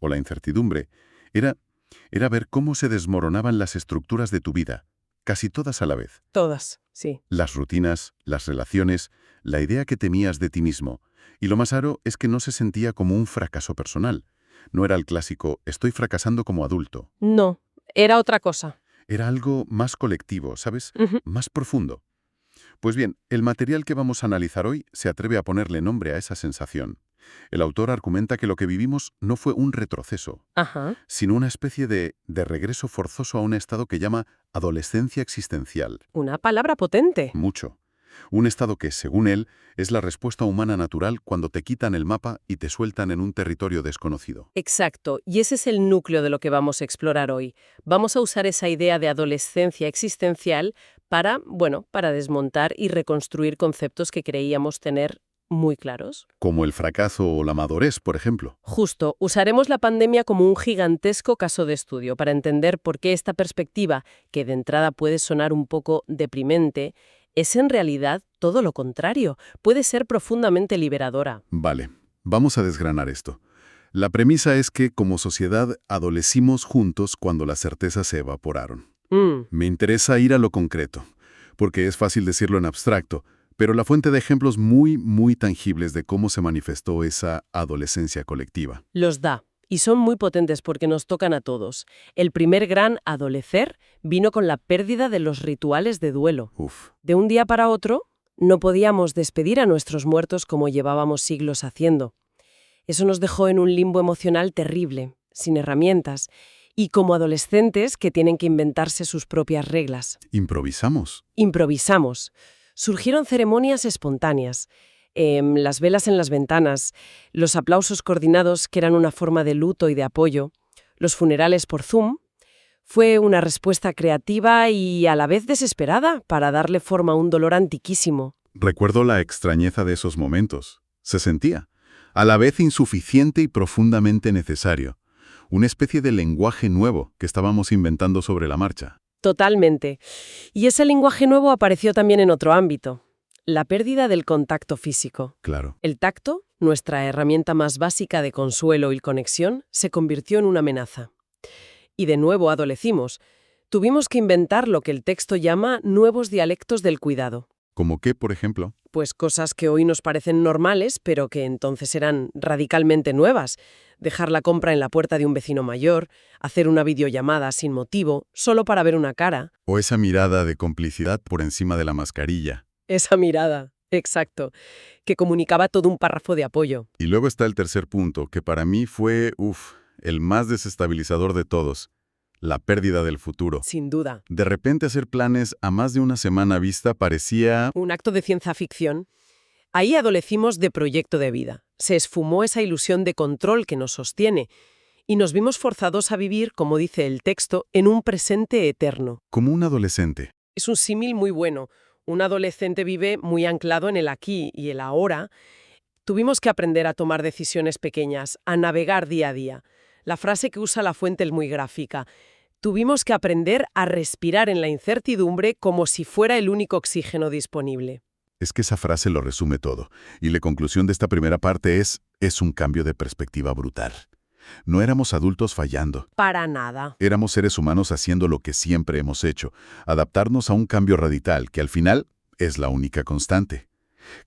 o la incertidumbre, era, era ver cómo se desmoronaban las estructuras de tu vida, casi todas a la vez. Todas, sí. Las rutinas, las relaciones, la idea que temías de ti mismo. Y lo más raro es que no se sentía como un fracaso personal. No era el clásico, estoy fracasando como adulto. No, era otra cosa. Era algo más colectivo, ¿sabes? Ujú. Más profundo. Pues bien, el material que vamos a analizar hoy se atreve a ponerle nombre a esa sensación. El autor argumenta que lo que vivimos no fue un retroceso, Ajá. sino una especie de regreso forzoso a un estado que llama adolescencia existencial. Una palabra potente. Mucho. Un estado que, según él, es la respuesta humana natural cuando te quitan el mapa y te sueltan en un territorio desconocido. Exacto, y ese es el núcleo de lo que vamos a explorar hoy. Vamos a usar esa idea de adolescencia existencial para desmontar y reconstruir conceptos que creíamos tener muy claros. Como el fracaso o la madurez, por ejemplo. Justo, usaremos la pandemia como un gigantesco caso de estudio para entender por qué esta perspectiva, que de entrada puede sonar un poco deprimente, es en realidad todo lo contrario, puede ser profundamente liberadora. Vale, vamos a desgranar esto. La premisa es que, como sociedad, adolecimos juntos cuando las certezas se evaporaron. Me interesa ir a lo concreto, porque es fácil decirlo en abstracto, pero la fuente de ejemplos muy tangibles de cómo se manifestó esa adolescencia colectiva. Los da, y son muy potentes porque nos tocan a todos. El primer gran adolecer vino con la pérdida de los rituales de duelo. Uf, De un día para otro, no podíamos despedir a nuestros muertos como llevábamos siglos haciendo. Eso nos dejó en un limbo emocional terrible, sin herramientas, y como adolescentes que tienen que inventarse sus propias reglas. improvisamos. Improvisamos. Surgieron ceremonias espontáneas, las velas en las ventanas, los aplausos coordinados que eran una forma de luto y de apoyo, los funerales por Zoom. Fue una respuesta creativa y a la vez desesperada para darle forma a un dolor antiquísimo. Recuerdo la extrañeza de esos momentos. Se sentía, a la vez insuficiente y profundamente necesario. Una especie de lenguaje nuevo que estábamos inventando sobre la marcha. Totalmente. Y ese lenguaje nuevo apareció también en otro ámbito, la pérdida del contacto físico. Claro. El tacto, nuestra herramienta más básica de consuelo y conexión, se convirtió en una amenaza. Y de nuevo adolecimos. Tuvimos que inventar lo que el texto llama nuevos dialectos del cuidado. ¿Como qué, por ejemplo? Pues cosas que hoy nos parecen normales, pero que entonces eran radicalmente nuevas. Dejar la compra en la puerta de un vecino mayor, hacer una videollamada sin motivo, solo para ver una cara. O esa mirada de complicidad por encima de la mascarilla. Esa mirada, exacto, que comunicaba todo un párrafo de apoyo. Y luego está el tercer punto, que para mí fue, el más desestabilizador de todos. La pérdida del futuro. Sin duda. De repente hacer planes a más de una semana vista parecía... Un acto de ciencia ficción. Ahí adolecimos de proyecto de vida. Se esfumó esa ilusión de control que nos sostiene y nos vimos forzados a vivir, como dice el texto, en un presente eterno. como un adolescente. Es un símil muy bueno. Un adolescente vive muy anclado en el aquí y el ahora. Tuvimos que aprender a tomar decisiones pequeñas, a navegar día a día. La frase que usa la fuente es muy gráfica. Tuvimos que aprender a respirar en la incertidumbre como si fuera el único oxígeno disponible. Es que esa frase lo resume todo. Y la conclusión de esta primera parte es un cambio de perspectiva brutal. No éramos adultos fallando. Para nada. Éramos seres humanos haciendo lo que siempre hemos hecho, adaptarnos a un cambio radical que al final es la única constante.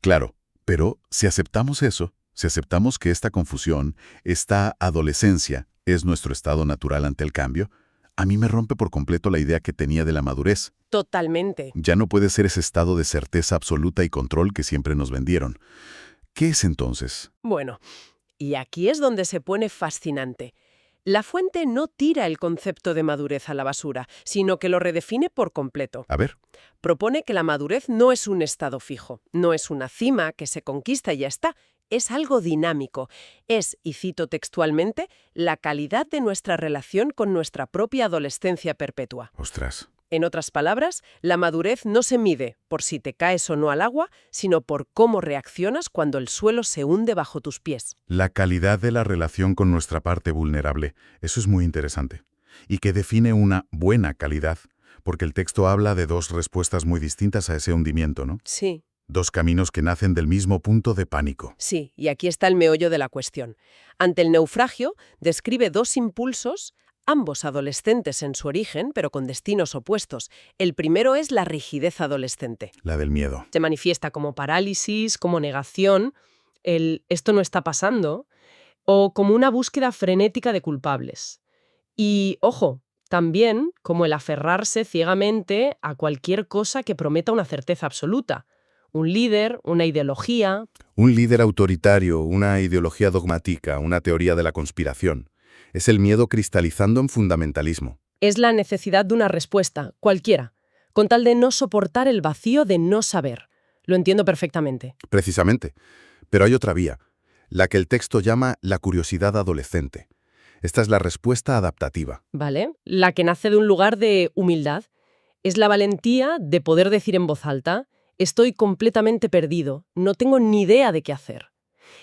Claro, pero si aceptamos eso, si aceptamos que esta confusión, esta adolescencia, es nuestro estado natural ante el cambio, a mí me rompe por completo la idea que tenía de la madurez. Totalmente. Ya no puede ser ese estado de certeza absoluta y control que siempre nos vendieron. ¿Qué es entonces? Bueno, y aquí es donde se pone fascinante. La fuente no tira el concepto de madurez a la basura, sino que lo redefine por completo. A ver, Propone que la madurez no es un estado fijo, no es una cima que se conquista y ya está, es algo dinámico. Es, y cito textualmente, la calidad de nuestra relación con nuestra propia adolescencia perpetua. ostras, En otras palabras, la madurez no se mide por si te caes o no al agua, sino por cómo reaccionas cuando el suelo se hunde bajo tus pies. la calidad de la relación con nuestra parte vulnerable, eso es muy interesante. Y que define una buena calidad, porque el texto habla de dos respuestas muy distintas a ese hundimiento, ¿no? Sí. Dos caminos que nacen del mismo punto de pánico. Sí, y aquí está el meollo de la cuestión. Ante el naufragio, describe dos impulsos, ambos adolescentes en su origen, pero con destinos opuestos. El primero es la rigidez adolescente. La del miedo. Se manifiesta como parálisis, como negación, el esto no está pasando, o como una búsqueda frenética de culpables. Y, ojo, también como el aferrarse ciegamente a cualquier cosa que prometa una certeza absoluta. Un líder, una ideología. Un líder autoritario, una ideología dogmática, una teoría de la conspiración. Es el miedo cristalizando en fundamentalismo. Es la necesidad de una respuesta, cualquiera, con tal de no soportar el vacío de no saber. Lo entiendo perfectamente. Precisamente. Pero hay otra vía, la que el texto llama la curiosidad adolescente. Esta es la respuesta adaptativa. ¿Vale? La que nace de un lugar de humildad. Es la valentía de poder decir en voz alta: estoy completamente perdido, no tengo ni idea de qué hacer.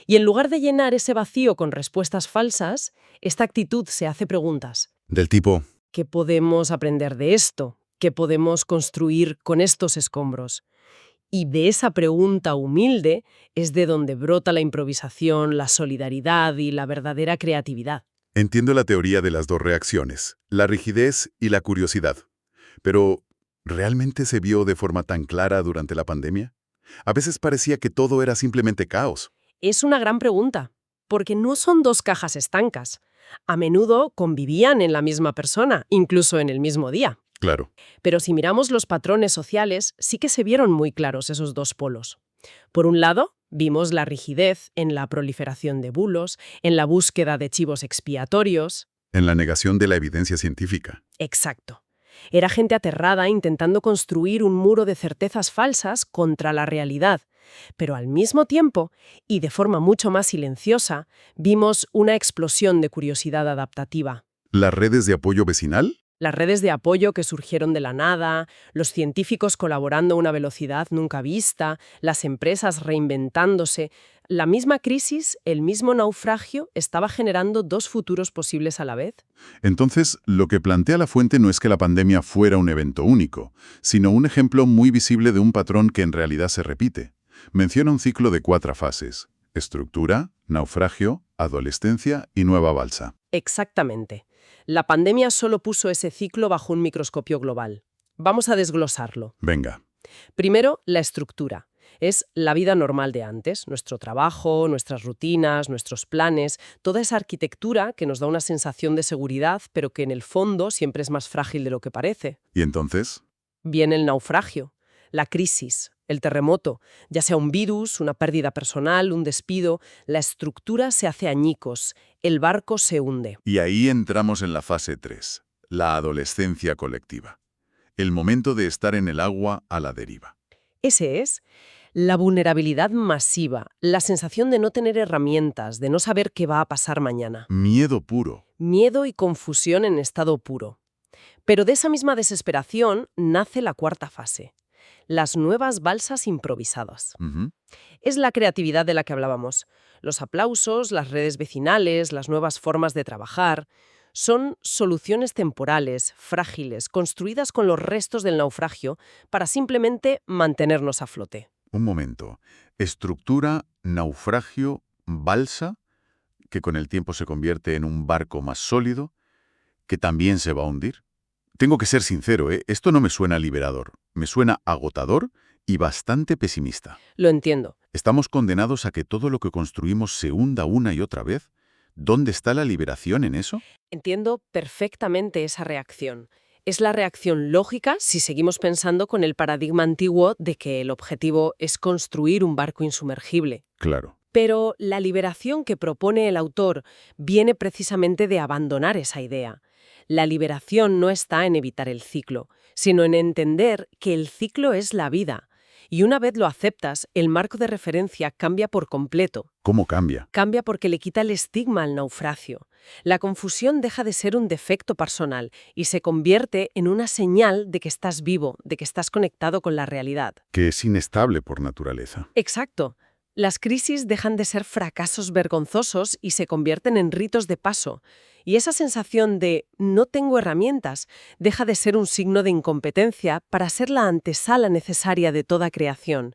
Y en lugar de llenar ese vacío con respuestas falsas, esta actitud se hace preguntas. Del tipo, ¿Qué podemos aprender de esto? ¿Qué podemos construir con estos escombros? Y de esa pregunta humilde es de donde brota la improvisación, la solidaridad y la verdadera creatividad. Entiendo la teoría de las dos reacciones, la rigidez y la curiosidad. Pero, ¿realmente se vio de forma tan clara durante la pandemia? A veces parecía que todo era simplemente caos. Es una gran pregunta, porque no son dos cajas estancas. A menudo convivían en la misma persona, incluso en el mismo día. Claro. Pero si miramos los patrones sociales, sí que se vieron muy claros esos dos polos. Por un lado, vimos la rigidez en la proliferación de bulos, en la búsqueda de chivos expiatorios. En la negación de la evidencia científica. Exacto. Era gente aterrada intentando construir un muro de certezas falsas contra la realidad. Pero al mismo tiempo, y de forma mucho más silenciosa, vimos una explosión de curiosidad adaptativa. ¿Las redes de apoyo vecinal? Las redes de apoyo que surgieron de la nada, los científicos colaborando a una velocidad nunca vista, las empresas reinventándose. La misma crisis, el mismo naufragio, estaba generando dos futuros posibles a la vez. Entonces, lo que plantea la fuente no es que la pandemia fuera un evento único, sino un ejemplo muy visible de un patrón que en realidad se repite. Menciona un ciclo de 4 fases: estructura, naufragio, adolescencia y nueva balsa. Exactamente. La pandemia solo puso ese ciclo bajo un microscopio global. Vamos a desglosarlo. Venga. Primero, la estructura. Es la vida normal de antes, nuestro trabajo, nuestras rutinas, nuestros planes, toda esa arquitectura que nos da una sensación de seguridad, pero que en el fondo siempre es más frágil de lo que parece. ¿Y entonces? Viene el naufragio, la crisis, el terremoto, ya sea un virus, una pérdida personal, un despido, la estructura se hace añicos, el barco se hunde. Y ahí entramos en la fase 3, la adolescencia colectiva. El momento de estar en el agua a la deriva. Ese es la vulnerabilidad masiva, la sensación de no tener herramientas, de no saber qué va a pasar mañana. Miedo puro. Miedo y confusión en estado puro. Pero de esa misma desesperación nace la cuarta fase, las nuevas balsas improvisadas. Ujú. Es la creatividad de la que hablábamos. Los aplausos, las redes vecinales, las nuevas formas de trabajar. Son soluciones temporales, frágiles, construidas con los restos del naufragio para simplemente mantenernos a flote. Un momento. Estructura, naufragio, balsa, que con el tiempo se convierte en un barco más sólido, que también se va a hundir. Tengo que ser sincero, esto no me suena liberador. Me suena agotador y bastante pesimista. Lo entiendo. ¿Estamos condenados a que todo lo que construimos se hunda una y otra vez? ¿Dónde está la liberación en eso? Entiendo perfectamente esa reacción. Es la reacción lógica si seguimos pensando con el paradigma antiguo de que el objetivo es construir un barco insumergible. Claro. Pero la liberación que propone el autor viene precisamente de abandonar esa idea. La liberación no está en evitar el ciclo, sino en entender que el ciclo es la vida. Y una vez lo aceptas, el marco de referencia cambia por completo. ¿Cómo cambia? Cambia porque le quita el estigma al naufragio. La confusión deja de ser un defecto personal y se convierte en una señal de que estás vivo, de que estás conectado con la realidad. Que es inestable por naturaleza. Exacto. Las crisis dejan de ser fracasos vergonzosos y se convierten en ritos de paso. Y esa sensación de no tengo herramientas deja de ser un signo de incompetencia para ser la antesala necesaria de toda creación.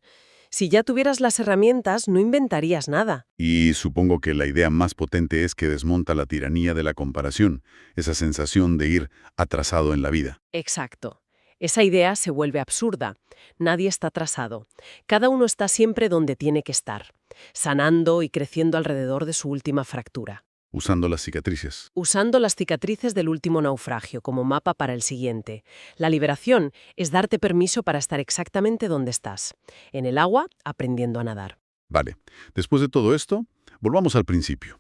Si ya tuvieras las herramientas, no inventarías nada. Y supongo que la idea más potente es que desmonta la tiranía de la comparación, esa sensación de ir atrasado en la vida. Exacto. Esa idea se vuelve absurda. Nadie está atrasado. Cada uno está siempre donde tiene que estar, sanando y creciendo alrededor de su última fractura, Usando las cicatrices. usando las cicatrices del último naufragio como mapa para el siguiente. La liberación es darte permiso para estar exactamente donde estás, en el agua, aprendiendo a nadar. Vale, después de todo esto, volvamos al principio.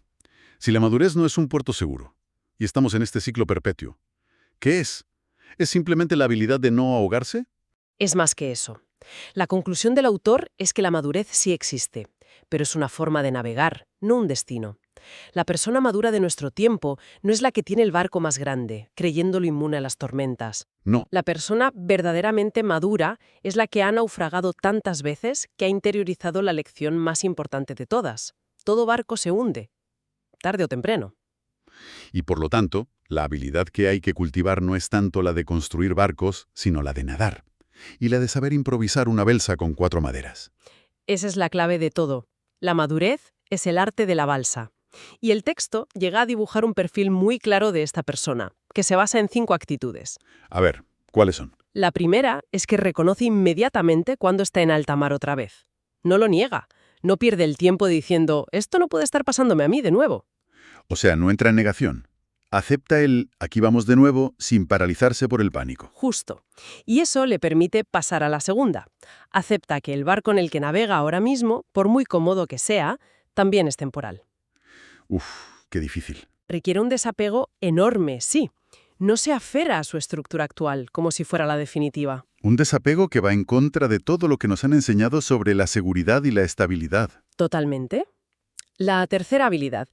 Si la madurez no es un puerto seguro, y estamos en este ciclo perpetuo, ¿qué es? ¿Es simplemente la habilidad de no ahogarse? Es más que eso. La conclusión del autor es que la madurez sí existe, pero es una forma de navegar, no un destino. La persona madura de nuestro tiempo no es la que tiene el barco más grande, creyéndolo inmune a las tormentas. No. La persona verdaderamente madura es la que ha naufragado tantas veces que ha interiorizado la lección más importante de todas. Todo barco se hunde, tarde o temprano. Y por lo tanto, la habilidad que hay que cultivar no es tanto la de construir barcos, sino la de nadar. Y la de saber improvisar una balsa con 4 maderas. Esa es la clave de todo. La madurez es el arte de la balsa. Y el texto llega a dibujar un perfil muy claro de esta persona, que se basa en 5 actitudes. A ver, ¿cuáles son? La primera es que reconoce inmediatamente cuando está en alta mar otra vez. No lo niega. No pierde el tiempo diciendo, esto no puede estar pasándome a mí de nuevo. O sea, no entra en negación. Acepta el aquí vamos de nuevo sin paralizarse por el pánico. Justo. Y eso le permite pasar a la segunda. Acepta que el barco en el que navega ahora mismo, por muy cómodo que sea, también es temporal. Uf, qué difícil. Requiere un desapego enorme, sí. No se aferra a su estructura actual, como si fuera la definitiva. Un desapego que va en contra de todo lo que nos han enseñado sobre la seguridad y la estabilidad. Totalmente. La tercera habilidad.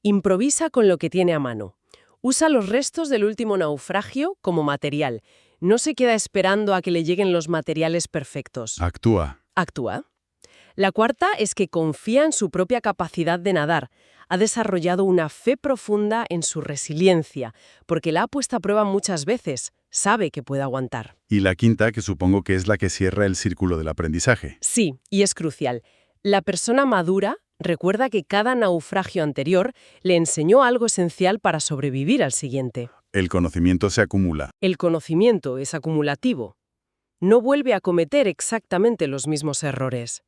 Improvisa con lo que tiene a mano. Usa los restos del último naufragio como material. No se queda esperando a que le lleguen los materiales perfectos. Actúa. Actúa. La cuarta es que confía en su propia capacidad de nadar. Ha desarrollado una fe profunda en su resiliencia, porque la ha puesto a prueba muchas veces. Sabe que puede aguantar. Y la quinta, que supongo que es la que cierra el círculo del aprendizaje. Sí, y es crucial. La persona madura recuerda que cada naufragio anterior le enseñó algo esencial para sobrevivir al siguiente. El conocimiento se acumula. El conocimiento es acumulativo. No vuelve a cometer exactamente los mismos errores.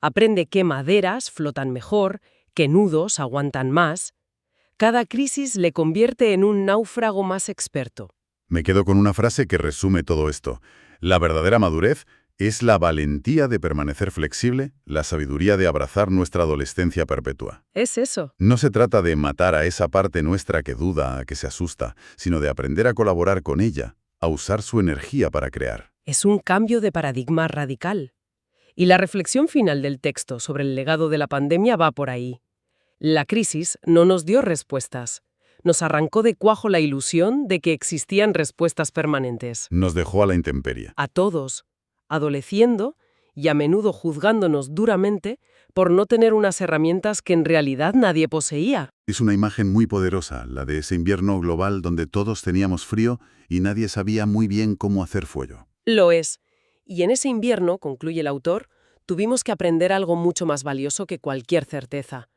Aprende qué maderas flotan mejor, qué nudos aguantan más. Cada crisis le convierte en un náufrago más experto. Me quedo con una frase que resume todo esto. La verdadera madurez es la valentía de permanecer flexible, la sabiduría de abrazar nuestra adolescencia perpetua. Es eso. No se trata de matar a esa parte nuestra que duda, que se asusta, sino de aprender a colaborar con ella, a usar su energía para crear. Es un cambio de paradigma radical. Y la reflexión final del texto sobre el legado de la pandemia va por ahí. La crisis no nos dio respuestas. Nos arrancó de cuajo la ilusión de que existían respuestas permanentes. Nos dejó a la intemperie. A todos, adoleciendo y a menudo juzgándonos duramente por no tener unas herramientas que en realidad nadie poseía. Es una imagen muy poderosa, la de ese invierno global donde todos teníamos frío y nadie sabía muy bien cómo hacer fuego. Lo es. Y en ese invierno, concluye el autor, tuvimos que aprender algo mucho más valioso que cualquier certeza.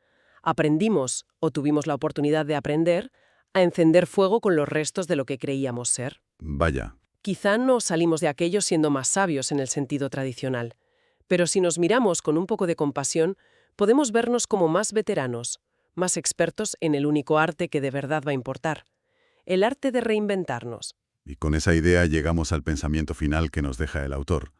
Aprendimos, o tuvimos la oportunidad de aprender, a encender fuego con los restos de lo que creíamos ser. Vaya. Quizá no salimos de aquello siendo más sabios en el sentido tradicional, pero si nos miramos con un poco de compasión, podemos vernos como más veteranos, más expertos en el único arte que de verdad va a importar, el arte de reinventarnos. Y con esa idea llegamos al pensamiento final que nos deja el autor.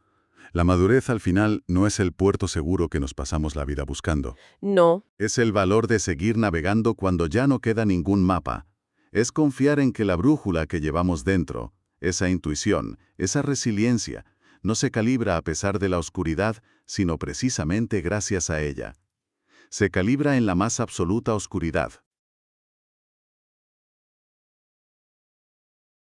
La madurez al final no es el puerto seguro que nos pasamos la vida buscando. No, Es el valor de seguir navegando cuando ya no queda ningún mapa. Es confiar en que la brújula que llevamos dentro, esa intuición, esa resiliencia, no se calibra a pesar de la oscuridad, sino precisamente gracias a ella. Se calibra en la más absoluta oscuridad,